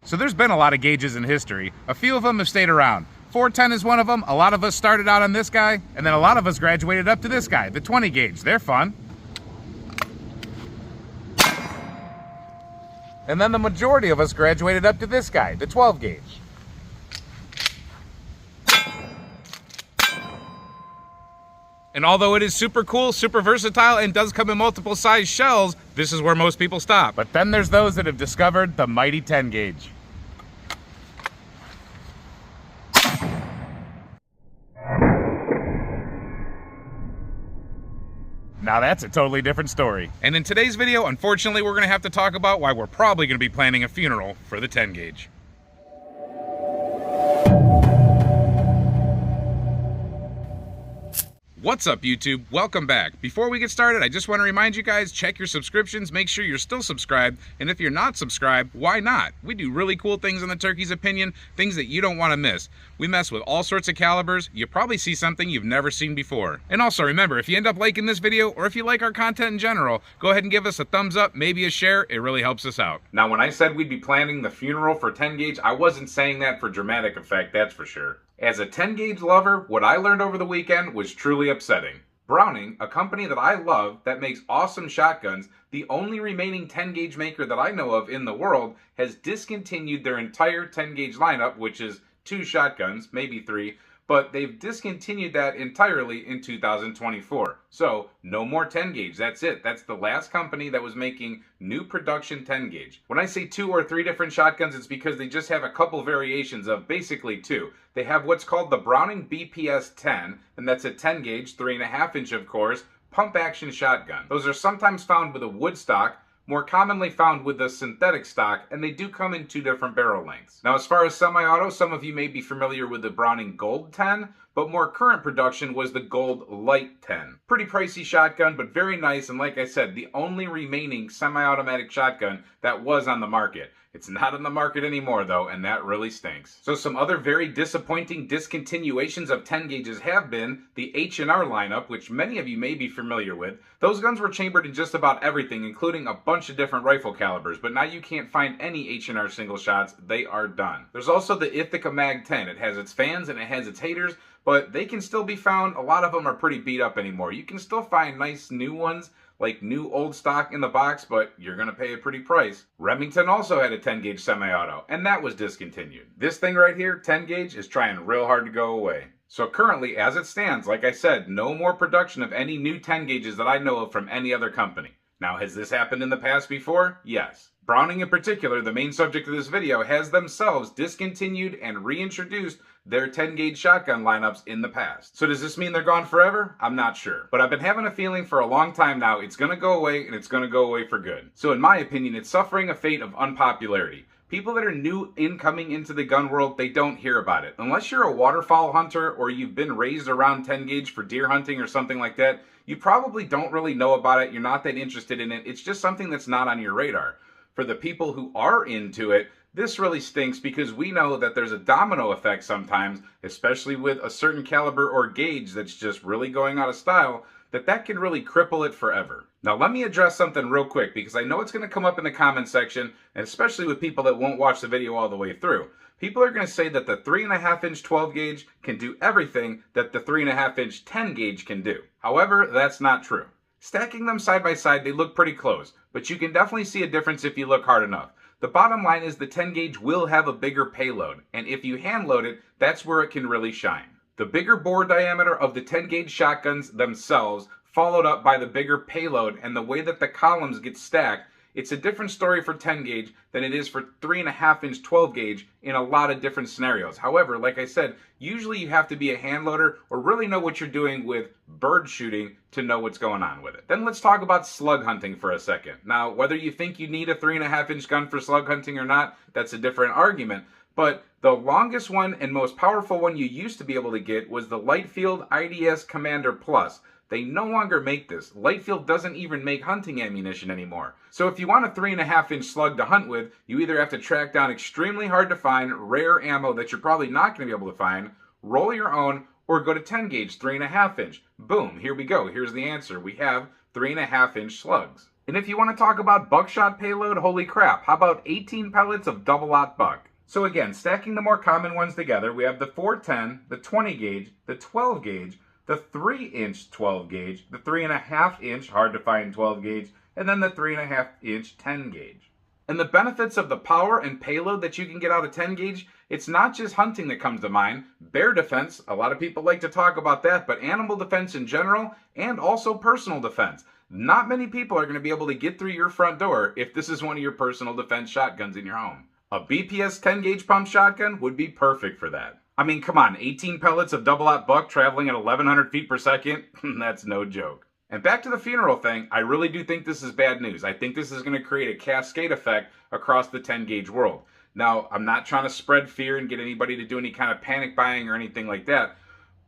So there's been a lot of gauges in history. A few of them have stayed around. 410 is one of them. A lot of us started out on this guy, and then a lot of us graduated up to this guy, the 20 gauge. They're fun. And then the majority of us graduated up to this guy, the 12 gauge. And although it is super cool, super versatile, and does come in multiple size shells, this is where most people stop. But then there's those that have discovered the mighty 10 gauge. Now that's a totally different story. And in today's video, unfortunately, we're gonna have to talk about why we're probably gonna be planning a funeral for the 10 gauge. What's up, YouTube? Welcome back. Before we get started, I just want to remind you guys, check your subscriptions, make sure you're still subscribed, and if you're not subscribed, why not? We do really cool things in the Turkey's Opinion, things that you don't want to miss. We mess with all sorts of calibers. You probably see something you've never seen before. And also remember, if you end up liking this video, or if you like our content in general, go ahead and give us a thumbs up, maybe a share. It really helps us out. Now, when I said we'd be planning the funeral for 10 gauge, I wasn't saying that for dramatic effect, that's for sure. As a 10 gauge lover, what I learned over the weekend was truly upsetting. Browning, a company that I love that makes awesome shotguns, the only remaining 10 gauge maker that I know of in the world, has discontinued their entire 10 gauge lineup, which is 2 shotguns, maybe 3, but they've discontinued that entirely in 2024. So, no more 10 gauge, that's it. That's the last company that was making new production 10 gauge. When I say 2 or 3 different shotguns, it's because they just have a couple variations of basically 2. They have what's called the Browning BPS-10, and that's a 10 gauge, 3.5 inch of course, pump action shotgun. Those are sometimes found with a wood stock, more commonly found with the synthetic stock, and they do come in 2 different barrel lengths. Now, as far as semi-auto, some of you may be familiar with the Browning Gold 10, but more current production was the Gold Light 10. Pretty pricey shotgun, but very nice, and like I said, the only remaining semi-automatic shotgun that was on the market. It's not on the market anymore though, and that really stinks. So some other very disappointing discontinuations of 10 gauges have been the H&R lineup, which many of you may be familiar with. Those guns were chambered in just about everything, including a bunch of different rifle calibers, but now you can't find any H&R single shots. They are done. There's also the Ithaca Mag 10. It has its fans and it has its haters, but they can still be found. A lot of them are pretty beat up anymore. You can still find nice new ones, like new old stock in the box, but you're gonna pay a pretty price. Remington also had a 10 gauge semi-auto, and that was discontinued. This thing right here, 10 gauge, is trying real hard to go away. So currently, as it stands, like I said, no more production of any new 10 gauges that I know of from any other company. Now, has this happened in the past before? Yes. Browning in particular, the main subject of this video, has themselves discontinued and reintroduced their 10 gauge shotgun lineups in the past. So does this mean they're gone forever? I'm not sure. But I've been having a feeling for a long time now it's gonna go away, and it's gonna go away for good. So in my opinion, it's suffering a fate of unpopularity. People that are new incoming into the gun world, they don't hear about it. Unless you're a waterfowl hunter or you've been raised around 10 gauge for deer hunting or something like that, you probably don't really know about it. You're not that interested in it. It's just something that's not on your radar. For the people who are into it, this really stinks because we know that there's a domino effect sometimes, especially with a certain caliber or gauge that's just really going out of style, that can really cripple it forever. Now let me address something real quick because I know it's going to come up in the comment section, and especially with people that won't watch the video all the way through. People are going to say that the 3.5 inch 12 gauge can do everything that the 3.5 inch 10 gauge can do. However, that's not true. Stacking them side by side, they look pretty close, but you can definitely see a difference if you look hard enough. The bottom line is the 10 gauge will have a bigger payload, and if you hand load it, that's where it can really shine. The bigger bore diameter of the 10 gauge shotguns themselves, followed up by the bigger payload and the way that the columns get stacked, it's a different story for 10 gauge than it is for 3.5 inch 12 gauge in a lot of different scenarios. However, like I said, usually you have to be a hand loader or really know what you're doing with bird shooting to know what's going on with it. Then let's talk about slug hunting for a second. Now, whether you think you need a 3.5 inch gun for slug hunting or not, that's a different argument. But the longest one and most powerful one you used to be able to get was the Lightfield IDS Commander Plus. They no longer make this. Lightfield doesn't even make hunting ammunition anymore. So if you want a 3.5 inch slug to hunt with, you either have to track down extremely hard to find, rare ammo that you're probably not going to be able to find, roll your own, or go to 10 gauge 3.5 inch. Boom, here we go. Here's the answer. We have 3.5 inch slugs. And if you want to talk about buckshot payload, holy crap, how about 18 pellets of double-aught buck? So again, stacking the more common ones together, we have the 410, the 20 gauge, the 12 gauge, the 3-inch 12 gauge, the 3.5-inch hard to find 12 gauge, and then the 3.5-inch 10 gauge. And the benefits of the power and payload that you can get out of 10 gauge, it's not just hunting that comes to mind. Bear defense, a lot of people like to talk about that, but animal defense in general, and also personal defense. Not many people are going to be able to get through your front door if this is one of your personal defense shotguns in your home. A BPS 10 gauge pump shotgun would be perfect for that. I mean, come on, 18 pellets of double-aught buck traveling at 1,100 feet per second? That's no joke. And back to the funeral thing, I really do think this is bad news. I think this is going to create a cascade effect across the 10 gauge world. Now, I'm not trying to spread fear and get anybody to do any kind of panic buying or anything like that.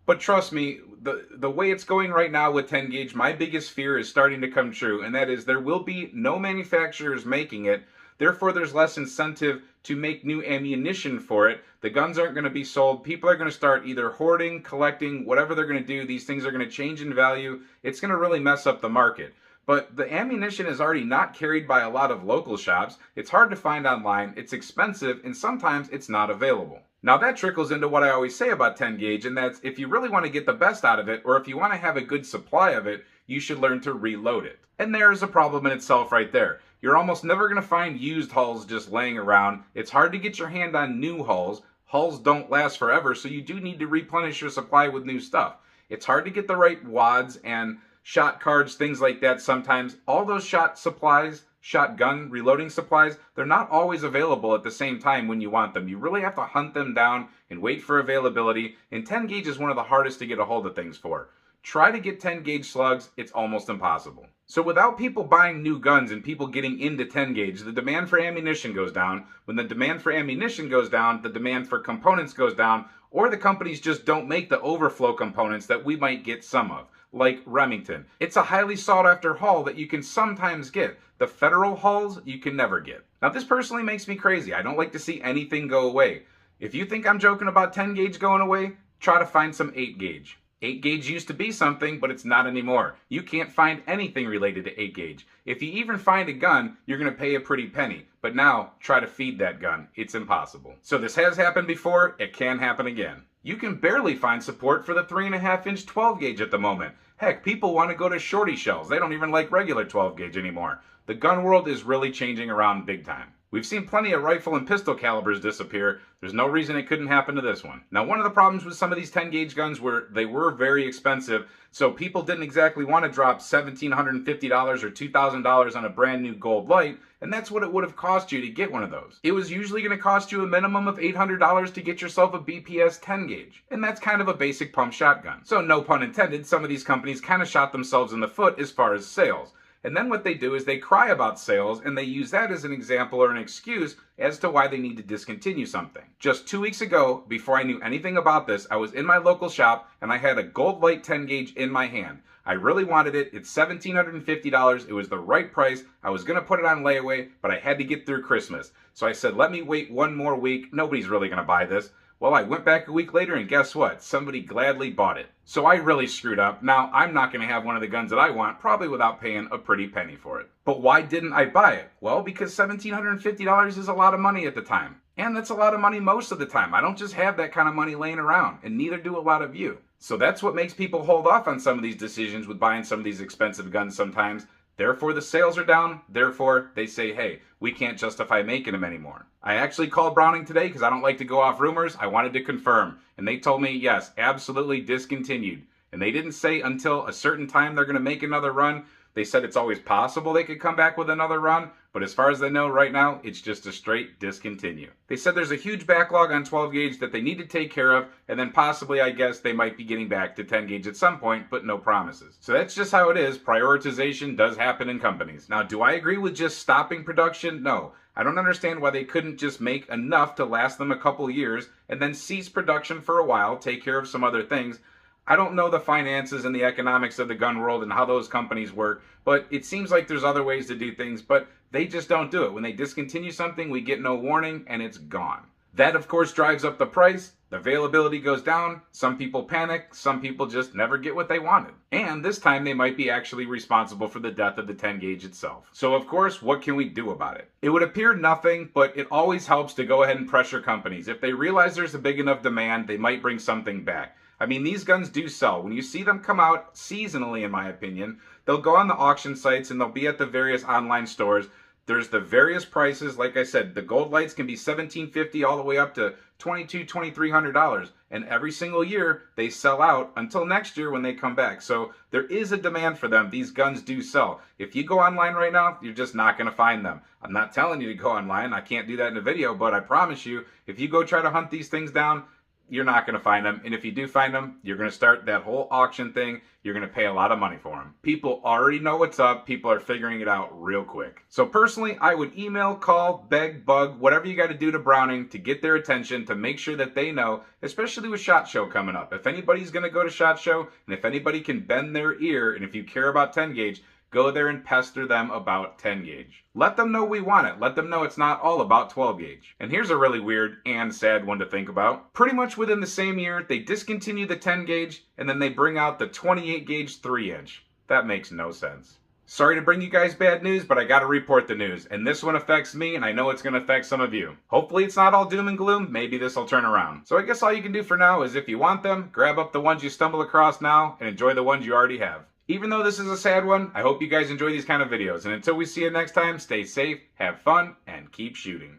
But trust me, the way it's going right now with 10 gauge, my biggest fear is starting to come true. And that is there will be no manufacturers making it. Therefore, there's less incentive to make new ammunition for it. The guns aren't going to be sold. People are going to start either hoarding, collecting, whatever they're going to do. These things are going to change in value. It's going to really mess up the market. But the ammunition is already not carried by a lot of local shops. It's hard to find online. It's expensive, and sometimes it's not available. Now that trickles into what I always say about 10 gauge, and that's if you really want to get the best out of it, or if you want to have a good supply of it, you should learn to reload it. And there's a problem in itself right there. You're almost never going to find used hulls just laying around. It's hard to get your hand on new hulls. Hulls don't last forever, so you do need to replenish your supply with new stuff. It's hard to get the right wads and shot cards, things like that sometimes. All those shot supplies, shotgun reloading supplies, they're not always available at the same time when you want them. You really have to hunt them down and wait for availability, and 10 gauge is one of the hardest to get a hold of things for. Try to get 10 gauge slugs, it's almost impossible. So without people buying new guns and people getting into 10 gauge, the demand for ammunition goes down. When the demand for ammunition goes down, the demand for components goes down, or the companies just don't make the overflow components that we might get some of, like Remington. It's a highly sought after hull that you can sometimes get. The federal hulls you can never get. Now this personally makes me crazy. I don't like to see anything go away. If you think I'm joking about 10 gauge going away, try to find some 8 gauge. 8 gauge used to be something, but it's not anymore. You can't find anything related to 8 gauge. If you even find a gun, you're going to pay a pretty penny. But now, try to feed that gun. It's impossible. So this has happened before, it can happen again. You can barely find support for the 3.5-inch 12 gauge at the moment. Heck, people want to go to shorty shells. They don't even like regular 12 gauge anymore. The gun world is really changing around big time. We've seen plenty of rifle and pistol calibers disappear. There's no reason it couldn't happen to this one. Now, one of the problems with some of these 10 gauge guns were they were very expensive, so people didn't exactly want to drop $1,750 or $2,000 on a brand new gold light, and that's what it would have cost you to get one of those. It was usually going to cost you a minimum of $800 to get yourself a BPS 10 gauge, and that's kind of a basic pump shotgun. So no pun intended, some of these companies kind of shot themselves in the foot as far as sales. And then what they do is they cry about sales, and they use that as an example or an excuse as to why they need to discontinue something. Just 2 weeks ago, before I knew anything about this, I was in my local shop, and I had a gold light 10 gauge in my hand. I really wanted it. It's $1,750. It was the right price. I was going to put it on layaway, but I had to get through Christmas. So I said, let me wait one more week. Nobody's really going to buy this. Well, I went back a week later, and guess what? Somebody gladly bought it. So I really screwed up. Now, I'm not going to have one of the guns that I want, probably without paying a pretty penny for it. But why didn't I buy it? Well, because $1,750 is a lot of money at the time. And that's a lot of money most of the time. I don't just have that kind of money laying around, and neither do a lot of you. So that's what makes people hold off on some of these decisions with buying some of these expensive guns sometimes. Therefore, the sales are down. Therefore, they say, hey, we can't justify making them anymore. I actually called Browning today because I don't like to go off rumors. I wanted to confirm. And they told me, yes, absolutely discontinued. And they didn't say until a certain time they're going to make another run. They said it's always possible they could come back with another run. But as far as they know right now, it's just a straight discontinue. They said there's a huge backlog on 12 gauge that they need to take care of. And then possibly, I guess, they might be getting back to 10 gauge at some point, but no promises. So that's just how it is. Prioritization does happen in companies. Now, do I agree with just stopping production? No. I don't understand why they couldn't just make enough to last them a couple years and then cease production for a while, take care of some other things. I don't know the finances and the economics of the gun world and how those companies work, but it seems like there's other ways to do things, but they just don't do it. When they discontinue something, we get no warning and it's gone. That, of course, drives up the price, The availability goes down, some people panic, some people just never get what they wanted. And this time they might be actually responsible for the death of the 10 gauge itself. So of course, what can we do about it? It would appear nothing, but it always helps to go ahead and pressure companies. If they realize there's a big enough demand, they might bring something back. I mean, these guns do sell. When you see them come out seasonally, in my opinion, they'll go on the auction sites and they'll be at the various online stores. There's the various prices. Like I said, the gold lights can be $1,750 all the way up to $2,200, $2,300. And every single year they sell out until next year when they come back. So there is a demand for them. These guns do sell. If you go online right now, you're just not going to find them. I'm not telling you to go online. I can't do that in a video, but I promise you, if you go try to hunt these things down, you're not going to find them. And if you do find them, you're going to start that whole auction thing. You're going to pay a lot of money for them. People already know what's up. People are figuring it out real quick. So personally, I would email, call, beg, bug, whatever you got to do to Browning to get their attention, to make sure that they know, especially with SHOT Show coming up. If anybody's going to go to SHOT Show, and if anybody can bend their ear, and if you care about 10 gauge, go there and pester them about 10 gauge. Let them know we want it. Let them know it's not all about 12 gauge. And here's a really weird and sad one to think about. Pretty much within the same year, they discontinue the 10 gauge and then they bring out the 28 gauge 3-inch. That makes no sense. Sorry to bring you guys bad news, but I gotta report the news. And this one affects me, and I know it's gonna affect some of you. Hopefully it's not all doom and gloom. Maybe this will turn around. So I guess all you can do for now is, if you want them, grab up the ones you stumble across now and enjoy the ones you already have. Even though this is a sad one, I hope you guys enjoy these kind of videos. And until we see you next time, stay safe, have fun, and keep shooting.